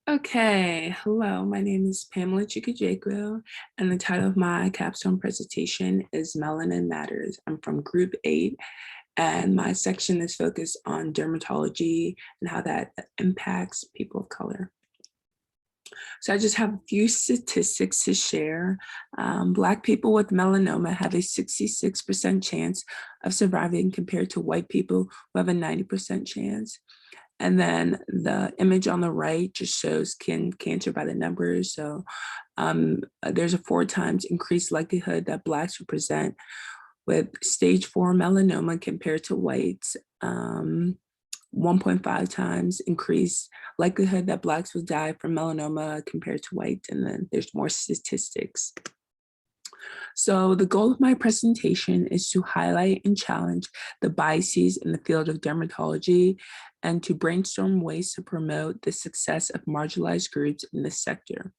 Okay, hello, my name is Pamela Chikajekwu, and the title of my capstone presentation is Melanin Matters. I'm from Group 8, and my section is focused on dermatology and how that impacts people of color. So I just have a few statistics to share. Black people with melanoma have a 66% chance of surviving compared to white people who have a 90% chance. And then the image on the right just shows skin cancer by the numbers. So there's a 4 times increased likelihood that Blacks will present with stage 4 melanoma compared to whites. 1.5 times increased likelihood that Blacks will die from melanoma compared to whites. And then there's more statistics. So the goal of my presentation is to highlight and challenge the biases in the field of dermatology and to brainstorm ways to promote the success of marginalized groups in this sector.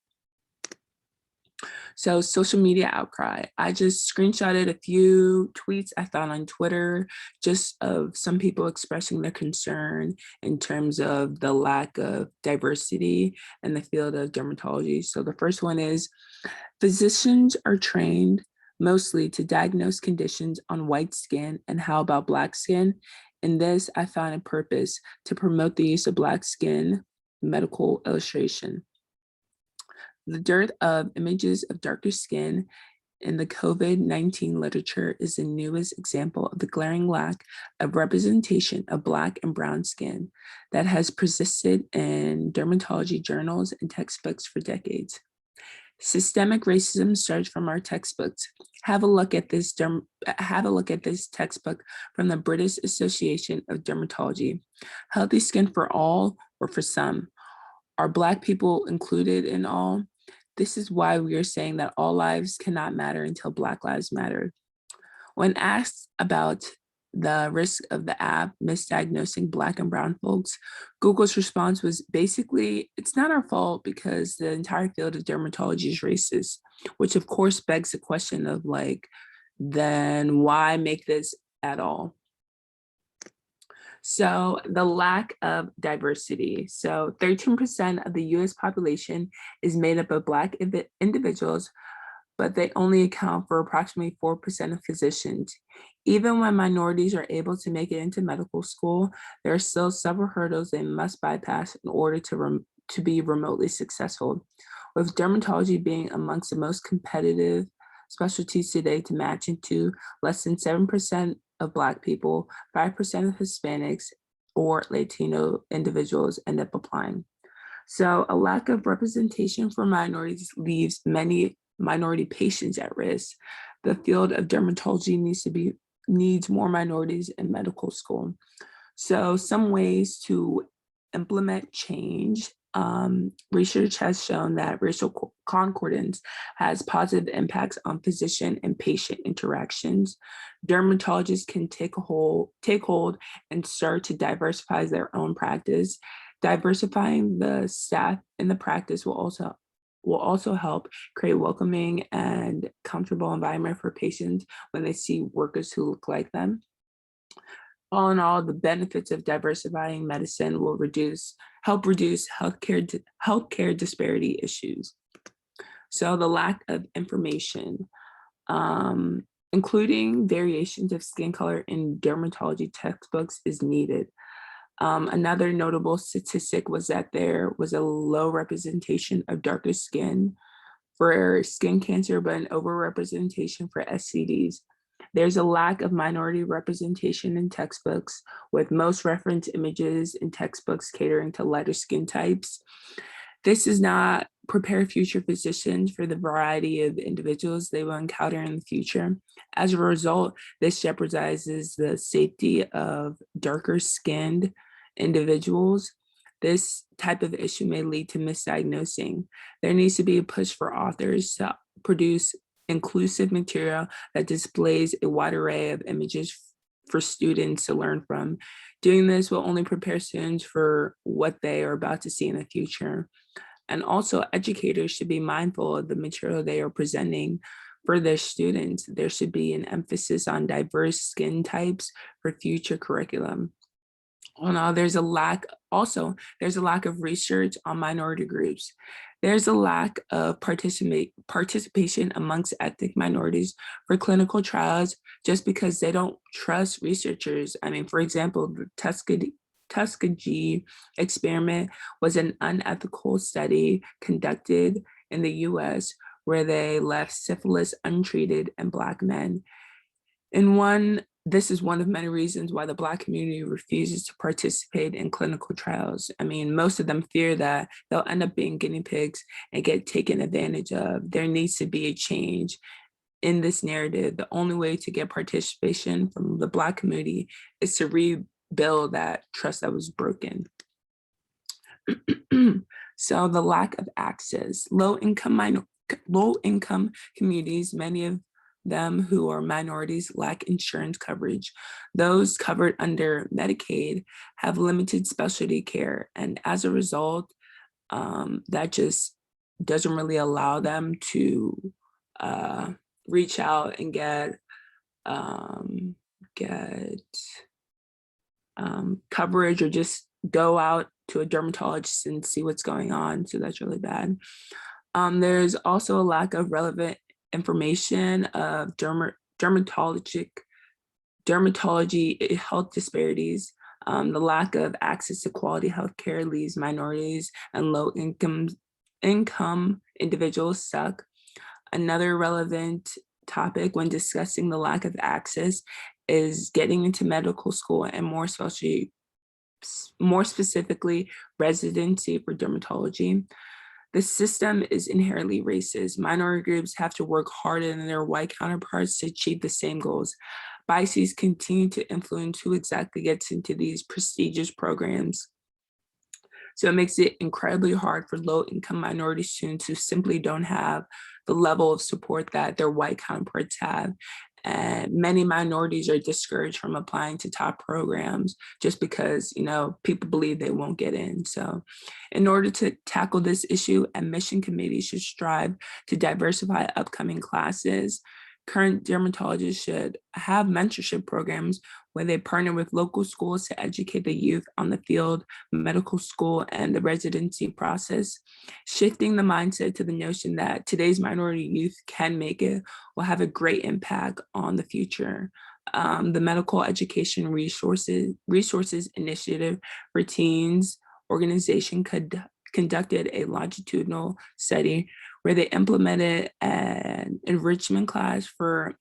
So social media outcry. I just screenshotted a few tweets I found on Twitter, just of some people expressing their concern in terms of the lack of diversity in the field of dermatology. So the first one is, physicians are trained mostly to diagnose conditions on white skin, and how about Black skin? In this, I found a purpose to promote the use of Black skin medical illustration. The dearth of images of darker skin in the COVID-19 literature is the newest example of the glaring lack of representation of Black and brown skin that has persisted in dermatology journals and textbooks for decades. Systemic racism starts from our textbooks. Have a look at this textbook from the British Association of Dermatology. Healthy skin for all or for some? Are Black people included in all? This is why we are saying that all lives cannot matter until Black lives matter. When asked about the risk of the app misdiagnosing Black and brown folks, Google's response was basically, it's not our fault because the entire field of dermatology is racist, which of course begs the question of like, then why make this at all? So the lack of diversity. So 13% of the US population is made up of Black individuals, but they only account for approximately 4% of physicians. Even when minorities are able to make it into medical school, there are still several hurdles they must bypass in order to be remotely successful. With dermatology being amongst the most competitive specialties today to match into, less than 7% of Black people, 5% of Hispanics or Latino individuals end up applying. So a lack of representation for minorities leaves many minority patients at risk. The field of dermatology needs more minorities in medical school. So some ways to implement change. Research has shown that racial concordance has positive impacts on physician and patient interactions. Dermatologists can take hold and start to diversify their own practice. Diversifying the staff in the practice will also help create a welcoming and comfortable environment for patients when they see workers who look like them. All in all, the benefits of diversifying medicine will help reduce healthcare disparity issues. So the lack of information, including variations of skin color in dermatology textbooks is needed. Another notable statistic was that there was a low representation of darker skin for skin cancer, but an overrepresentation for STDs. There's a lack of minority representation in textbooks, with most reference images in textbooks catering to lighter skin types. This does not prepare future physicians for the variety of individuals they will encounter in the future. As a result, this jeopardizes the safety of darker skinned individuals. This type of issue may lead to misdiagnosing. There needs to be a push for authors to produce inclusive material that displays a wide array of images for students to learn from. Doing this will only prepare students for what they are about to see in the future. And also, educators should be mindful of the material they are presenting for their students. There should be an emphasis on diverse skin types for future curriculum. Oh no, there's a lack of research on minority groups. There's a lack of participation amongst ethnic minorities for clinical trials just because they don't trust researchers. I mean, for example, the Tuskegee experiment was an unethical study conducted in the US where they left syphilis untreated in Black men. This is one of many reasons why the Black community refuses to participate in clinical trials. I mean, most of them fear that they'll end up being guinea pigs and get taken advantage of. There needs to be a change in this narrative. The only way to get participation from the Black community is to rebuild that trust that was broken. So the lack of access, low income communities, many of them who are minorities lack insurance coverage. Those covered under Medicaid have limited specialty care. And as a result, that just doesn't really allow them to reach out and get coverage or just go out to a dermatologist and see what's going on. So that's really bad. There's also a lack of relevant information of dermatology health disparities. The lack of access to quality healthcare leaves minorities and low income individuals stuck. Another relevant topic when discussing the lack of access is getting into medical school and more specifically residency for dermatology. The system is inherently racist. Minority groups have to work harder than their white counterparts to achieve the same goals. Biases continue to influence who exactly gets into these prestigious programs. So it makes it incredibly hard for low-income minority students who simply don't have the level of support that their white counterparts have. And many minorities are discouraged from applying to top programs just because, people believe they won't get in. So in order to tackle this issue, admission committees should strive to diversify upcoming classes. Current dermatologists should have mentorship programs where they partner with local schools to educate the youth on the field, medical school, and the residency process. Shifting the mindset to the notion that today's minority youth can make it will have a great impact on the future. The Medical Education Resources Initiative for Teens organization conducted a longitudinal study where they implemented an enrichment class for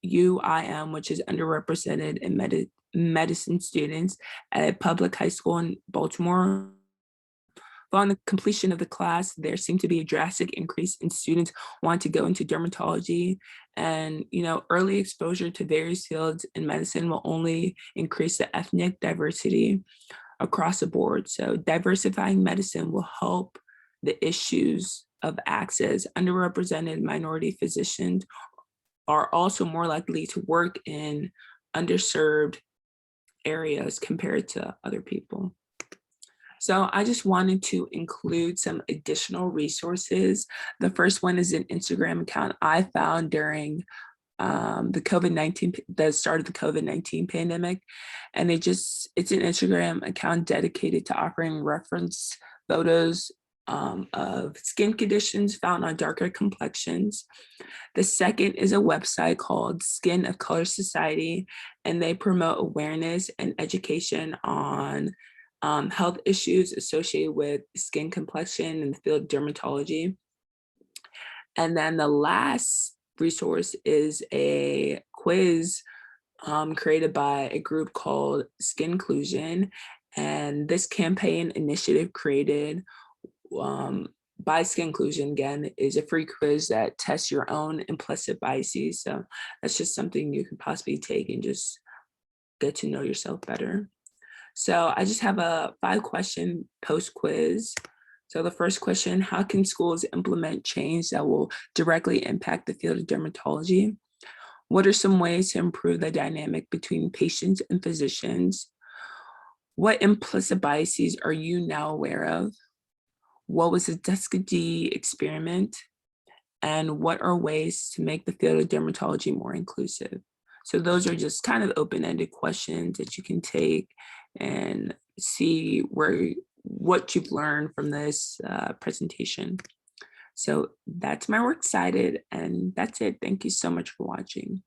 UIM, which is underrepresented in medicine students at a public high school in Baltimore. Following the completion of the class, there seemed to be a drastic increase in students wanting to go into dermatology. And, early exposure to various fields in medicine will only increase the ethnic diversity across the board. So diversifying medicine will help the issues of access. Underrepresented minority physicians are also more likely to work in underserved areas compared to other people. So I just wanted to include some additional resources. The first one is an Instagram account I found during the start of the COVID-19 pandemic. And it's an Instagram account dedicated to offering reference photos of skin conditions found on darker complexions. The second is a website called Skin of Color Society, and they promote awareness and education on health issues associated with skin complexion in the field of dermatology. And then the last resource is a quiz created by a group called Skin Inclusion. And this campaign initiative created by Skin Inclusion, again, is a free quiz that tests your own implicit biases. So that's just something you could possibly take and just get to know yourself better. So I just have a 5-question post quiz. So the first question, how can schools implement change that will directly impact the field of dermatology? What are some ways to improve the dynamic between patients and physicians? What implicit biases are you now aware of? What was the Tuskegee experiment? And what are ways to make the field of dermatology more inclusive? So those are just kind of open-ended questions that you can take and see what you've learned from this presentation. So that's my works cited, and that's it. Thank you so much for watching.